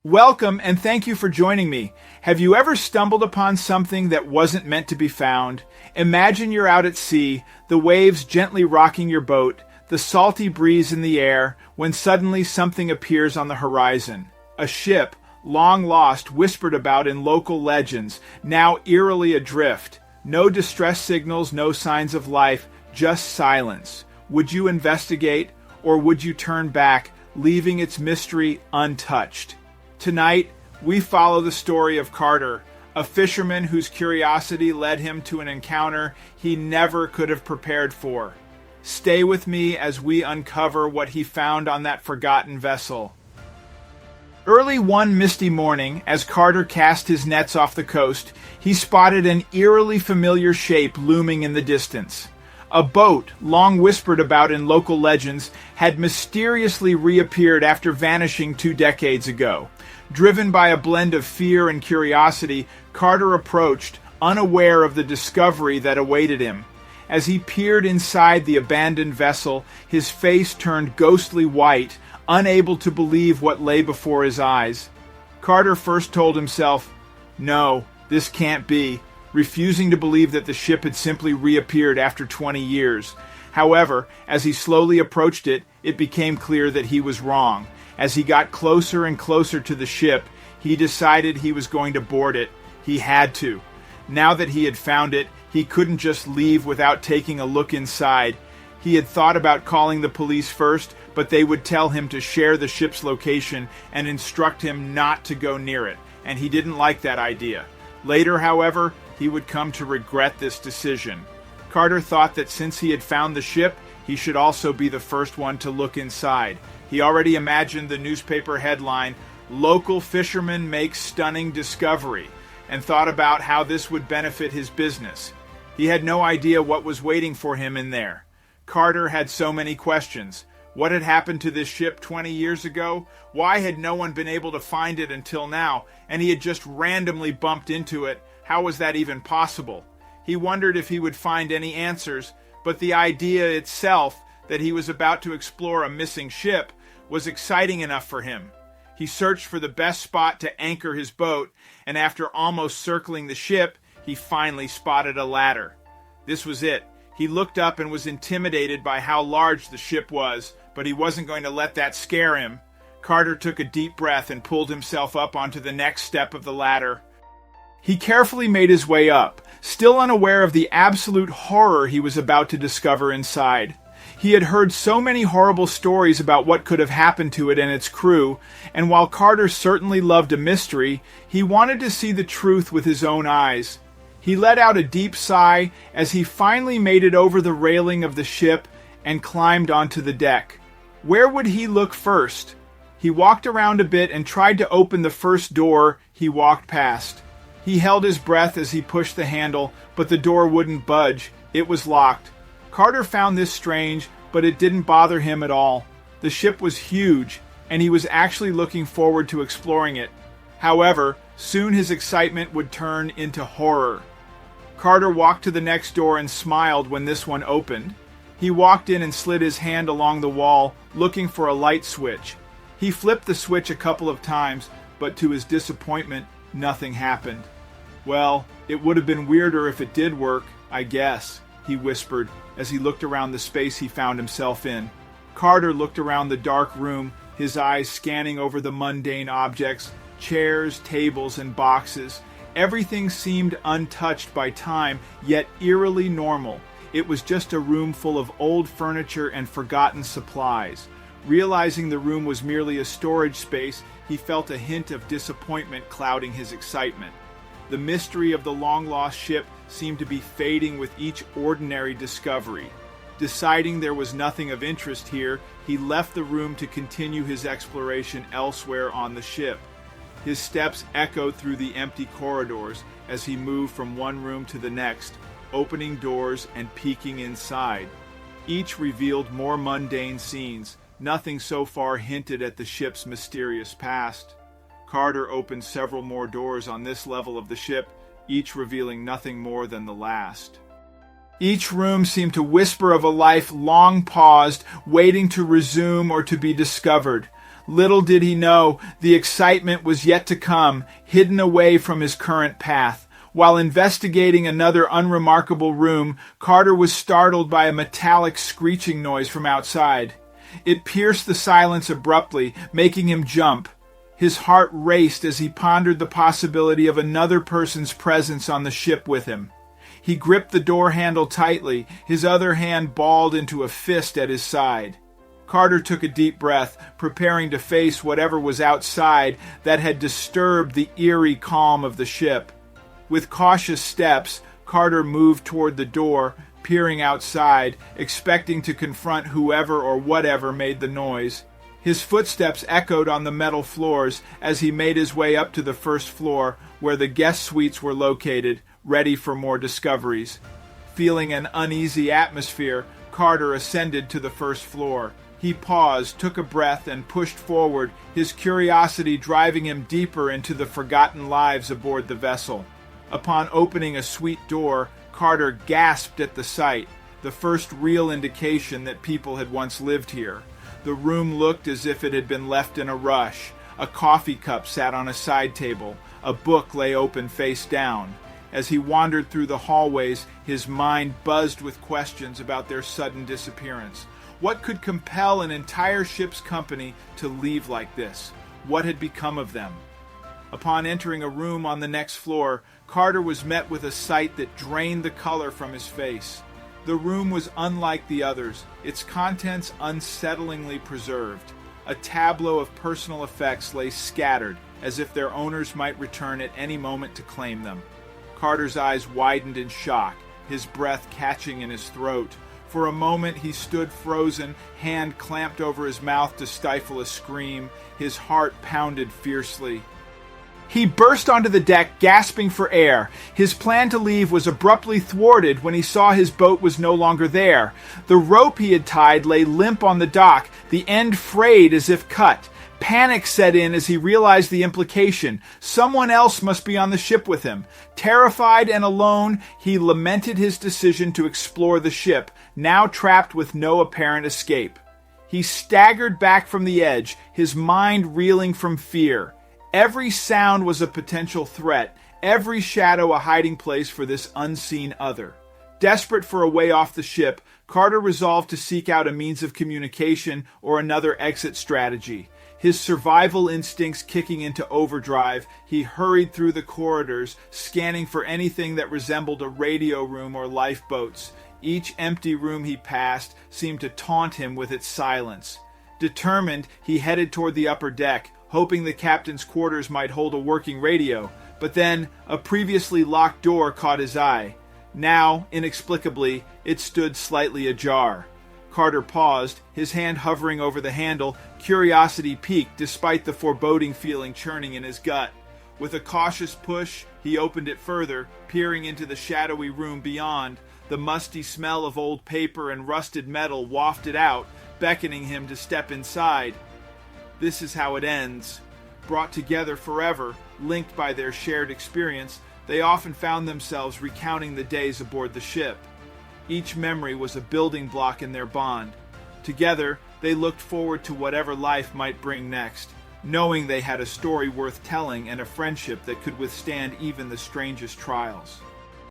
Welcome and thank you for joining me. Have you ever stumbled upon something that wasn't meant to be found? Imagine you're out at sea, the waves gently rocking your boat, the salty breeze in the air, when suddenly something appears on the horizon. A ship, long lost, whispered about in local legends, now eerily adrift. No distress signals, no signs of life, just silence. Would you investigate, or would you turn back, leaving its mystery untouched? Tonight, we follow the story of Carter, a fisherman whose curiosity led him to an encounter he never could have prepared for. Stay with me as we uncover what he found on that forgotten vessel. Early one misty morning, as Carter cast his nets off the coast, he spotted an eerily familiar shape looming in the distance. A boat, long whispered about in local legends, had mysteriously reappeared after vanishing 2 decades ago. Driven by a blend of fear and curiosity, Carter approached, unaware of the discovery that awaited him. As he peered inside the abandoned vessel, his face turned ghostly white, unable to believe what lay before his eyes. Carter first told himself, "No, this can't be," refusing to believe that the ship had simply reappeared after 20 years. However, as he slowly approached it, it became clear that he was wrong. As he got closer and closer to the ship, he decided he was going to board it. He had to. Now that he had found it, he couldn't just leave without taking a look inside. He had thought about calling the police first, but they would tell him to share the ship's location and instruct him not to go near it, and he didn't like that idea. Later, however, he would come to regret this decision. Carter thought that since he had found the ship, he should also be the first one to look inside. He already imagined the newspaper headline, "Local Fisherman Makes Stunning Discovery," and thought about how this would benefit his business. He had no idea what was waiting for him in there. Carter had so many questions. What had happened to this ship 20 years ago? Why had no one been able to find it until now? And he had just randomly bumped into it. How was that even possible? He wondered if he would find any answers, but the idea itself that he was about to explore a missing ship was exciting enough for him. He searched for the best spot to anchor his boat, and after almost circling the ship, he finally spotted a ladder. This was it. He looked up and was intimidated by how large the ship was, but he wasn't going to let that scare him. Carter took a deep breath and pulled himself up onto the next step of the ladder. He carefully made his way up, still unaware of the absolute horror he was about to discover inside. He had heard so many horrible stories about what could have happened to it and its crew, and while Carter certainly loved a mystery, he wanted to see the truth with his own eyes. He let out a deep sigh as he finally made it over the railing of the ship and climbed onto the deck. Where would he look first? He walked around a bit and tried to open the first door he walked past. He held his breath as he pushed the handle, but the door wouldn't budge. It was locked. Carter found this strange, but it didn't bother him at all. The ship was huge, and he was actually looking forward to exploring it. However, soon his excitement would turn into horror. Carter walked to the next door and smiled when this one opened. He walked in and slid his hand along the wall, looking for a light switch. He flipped the switch a couple of times, but to his disappointment, nothing happened. "Well, it would have been weirder if it did work, I guess," he whispered as he looked around the space he found himself in. Carter looked around the dark room, his eyes scanning over the mundane objects, chairs, tables, and boxes. Everything seemed untouched by time, yet eerily normal. It was just a room full of old furniture and forgotten supplies. Realizing the room was merely a storage space, he felt a hint of disappointment clouding his excitement. The mystery of the long-lost ship seemed to be fading with each ordinary discovery. Deciding there was nothing of interest here, he left the room to continue his exploration elsewhere on the ship. His steps echoed through the empty corridors as he moved from one room to the next, opening doors and peeking inside. Each revealed more mundane scenes. Nothing so far hinted at the ship's mysterious past. Carter opened several more doors on this level of the ship, each revealing nothing more than the last. Each room seemed to whisper of a life long paused, waiting to resume or to be discovered. Little did he know, the excitement was yet to come, hidden away from his current path. While investigating another unremarkable room, Carter was startled by a metallic screeching noise from outside. It pierced the silence abruptly, making him jump. His heart raced as he pondered the possibility of another person's presence on the ship with him. He gripped the door handle tightly, his other hand balled into a fist at his side. Carter took a deep breath, preparing to face whatever was outside that had disturbed the eerie calm of the ship. With cautious steps, Carter moved toward the door, peering outside, expecting to confront whoever or whatever made the noise. His footsteps echoed on the metal floors as he made his way up to the first floor, where the guest suites were located, ready for more discoveries. Feeling an uneasy atmosphere, Carter ascended to the first floor. He paused, took a breath, and pushed forward, his curiosity driving him deeper into the forgotten lives aboard the vessel. Upon opening a suite door, Carter gasped at the sight, the first real indication that people had once lived here. The room looked as if it had been left in a rush. A coffee cup sat on a side table. A book lay open face down. As he wandered through the hallways, his mind buzzed with questions about their sudden disappearance. What could compel an entire ship's company to leave like this? What had become of them? Upon entering a room on the next floor, Carter was met with a sight that drained the color from his face. The room was unlike the others, its contents unsettlingly preserved. A tableau of personal effects lay scattered, as if their owners might return at any moment to claim them. Carter's eyes widened in shock, his breath catching in his throat. For a moment he stood frozen, hand clamped over his mouth to stifle a scream. His heart pounded fiercely. He burst onto the deck, gasping for air. His plan to leave was abruptly thwarted when he saw his boat was no longer there. The rope he had tied lay limp on the dock, the end frayed as if cut. Panic set in as he realized the implication. Someone else must be on the ship with him. Terrified and alone, he lamented his decision to explore the ship, now trapped with no apparent escape. He staggered back from the edge, his mind reeling from fear. Every sound was a potential threat, every shadow a hiding place for this unseen other. Desperate for a way off the ship, Carter resolved to seek out a means of communication or another exit strategy. His survival instincts kicking into overdrive, he hurried through the corridors, scanning for anything that resembled a radio room or lifeboats. Each empty room he passed seemed to taunt him with its silence. Determined, he headed toward the upper deck, hoping the captain's quarters might hold a working radio. But then, a previously locked door caught his eye. Now, inexplicably, it stood slightly ajar. Carter paused, his hand hovering over the handle, curiosity piqued despite the foreboding feeling churning in his gut. With a cautious push, he opened it further, peering into the shadowy room beyond. The musty smell of old paper and rusted metal wafted out, beckoning him to step inside. This is how it ends. Brought together forever, linked by their shared experience, they often found themselves recounting the days aboard the ship. Each memory was a building block in their bond. Together, they looked forward to whatever life might bring next, knowing they had a story worth telling and a friendship that could withstand even the strangest trials.